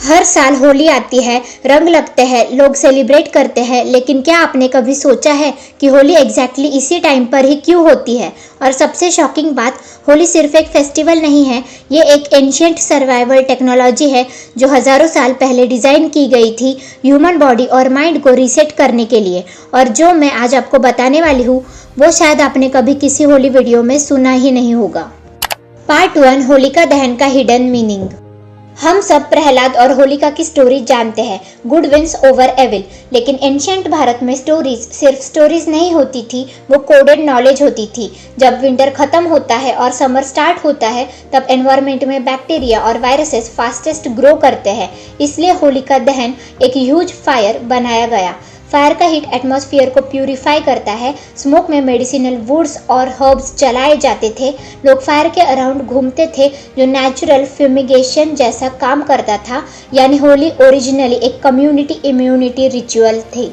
हर साल होली आती है, रंग लगते हैं, लोग सेलिब्रेट करते हैं, लेकिन क्या आपने कभी सोचा है कि होली एग्जैक्टली इसी टाइम पर ही क्यों होती है? और सबसे शॉकिंग बात, होली सिर्फ एक फेस्टिवल नहीं है, ये एक एंशिएंट सर्वाइवल टेक्नोलॉजी है जो हजारों साल पहले डिजाइन की गई थी ह्यूमन बॉडी और माइंड को रीसेट करने के लिए। और जो मैं आज आपको बताने वाली हूँ वो शायद आपने कभी किसी होली वीडियो में सुना ही नहीं होगा। पार्ट 1, होलिका दहन का हिडन मीनिंग। हम सब प्रहलाद और होलिका की स्टोरी जानते हैं, गुड विंस ओवर एविल। लेकिन एंशिएंट भारत में स्टोरीज सिर्फ स्टोरीज नहीं होती थी, वो कोडेड नॉलेज होती थी। जब विंटर खत्म होता है और समर स्टार्ट होता है तब एनवायरनमेंट में बैक्टीरिया और वायरसेस फास्टेस्ट ग्रो करते हैं। इसलिए होलिका दहन एक ह्यूज फायर बनाया गया। फायर का हीट एटमॉस्फेयर को प्यूरिफाई करता है। स्मोक में मेडिसिनल वुड्स और हर्ब्स जलाए जाते थे। लोग फायर के अराउंड घूमते थे जो नेचुरल फ्यूमिगेशन जैसा काम करता था। यानी होली ओरिजिनली एक कम्युनिटी इम्यूनिटी रिचुअल थी।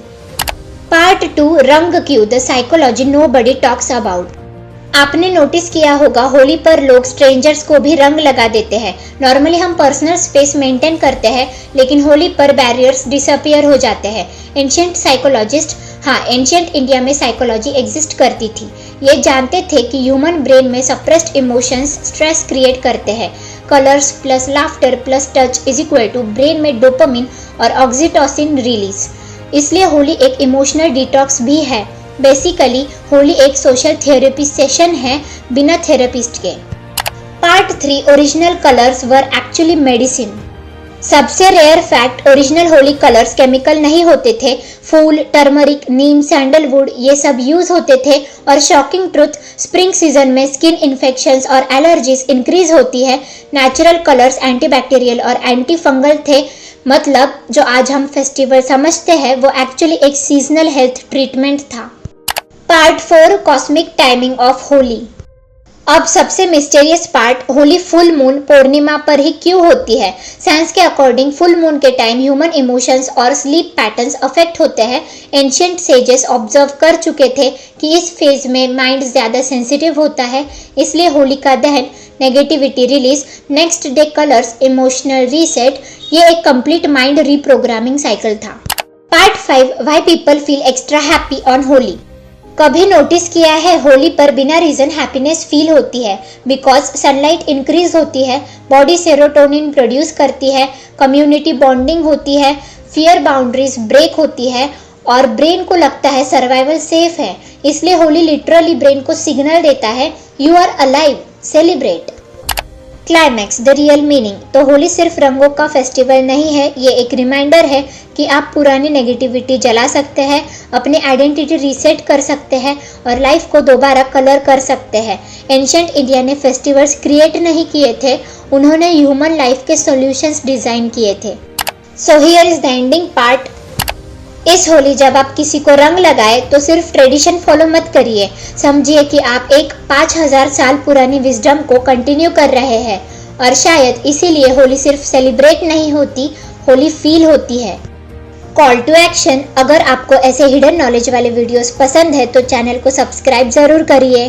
पार्ट 2, रंग क्यों, the psychology nobody talks about. आपने नोटिस किया होगा होली पर लोग स्ट्रेंजर्स को भी रंग लगा देते हैं। नॉर्मली हम पर्सनल स्पेस मेंटेन करते हैं, लेकिन होली पर बैरियर्स डिसअपियर हो जाते हैं। एंशिएंट साइकोलॉजिस्ट, एंशिएंट इंडिया में साइकोलॉजी एग्जिस्ट करती थी। ये जानते थे कि ह्यूमन ब्रेन में सप्रेस्ड इमोशंस स्ट्रेस क्रिएट करते हैं। Colours plus laughter plus touch is equal to brain में डोपामिन और ऑक्सीटोसिन रिलीज। इसलिए होली एक इमोशनल डिटॉक्स भी है। बेसिकली होली एक सोशल थेरेपी सेशन है बिना थेरेपिस्ट के। Part 3, original colours were actually medicine. सबसे rare fact, original Holi colours chemical नहीं होते थे। फूल, टर्मरिक, नीम, सैंडलवुड ये सब यूज होते थे। और शॉकिंग ट्रुथ, स्प्रिंग सीजन में स्किन इन्फेक्शंस और एलर्जीज इंक्रीज होती है। नेचुरल कलर्स एंटीबैक्टीरियल और एंटी फंगल थे। मतलब जो आज हम फेस्टिवल समझते हैं वो एक्चुअली एक सीजनल हेल्थ ट्रीटमेंट था। Part 4, cosmic timing of Holi. अब सबसे mysterious part, Holi full moon पूर्णिमा पर ही क्यों होती है? साइंस के अकॉर्डिंग फुल मून के टाइम ह्यूमन इमोशंस और स्लीप पैटर्न्स अफेक्ट होते हैं। एंशिएंट सेजेस ऑब्जर्व कर चुके थे कि इस फेज में माइंड ज्यादा सेंसिटिव होता है। इसलिए होलिका दहन, negativity release, next day colours, emotional reset, ये एक कंप्लीट माइंड रीप्रोग्रामिंग साइकिल था। Part 5, why people feel extra happy on Holi. कभी नोटिस किया है होली पर बिना रीजन हैप्पीनेस फील होती है? बिकॉज सनलाइट इंक्रीज होती है, बॉडी सेरोटोनिन प्रोड्यूस करती है, कम्युनिटी बॉन्डिंग होती है, फियर बाउंड्रीज ब्रेक होती है और ब्रेन को लगता है सर्वाइवल सेफ है। इसलिए होली लिटरली ब्रेन को सिग्नल देता है you are alive, celebrate. Climax, the real meaning. तो होली सिर्फ रंगों का फेस्टिवल नहीं है, ये एक रिमाइंडर है कि आप पुरानी नेगेटिविटी जला सकते हैं, अपनी आइडेंटिटी रीसेट कर सकते हैं और लाइफ को दोबारा कलर कर सकते हैं। एंशिएंट इंडिया ने फेस्टिवल्स क्रिएट नहीं किए थे, उन्होंने ह्यूमन लाइफ के सॉल्यूशंस डिजाइन किए थे। So here is the ending part. इस होली जब आप किसी को रंग लगाए तो सिर्फ ट्रेडिशन फॉलो मत करिए, समझिए कि आप एक 5000 साल पुरानी विजडम को कंटिन्यू कर रहे हैं। और शायद इसीलिए होली सिर्फ सेलिब्रेट नहीं होती, होली फील होती है। कॉल टू एक्शन, अगर आपको ऐसे हिडन नॉलेज वाले वीडियोस पसंद है तो चैनल को सब्सक्राइब जरूर करिए।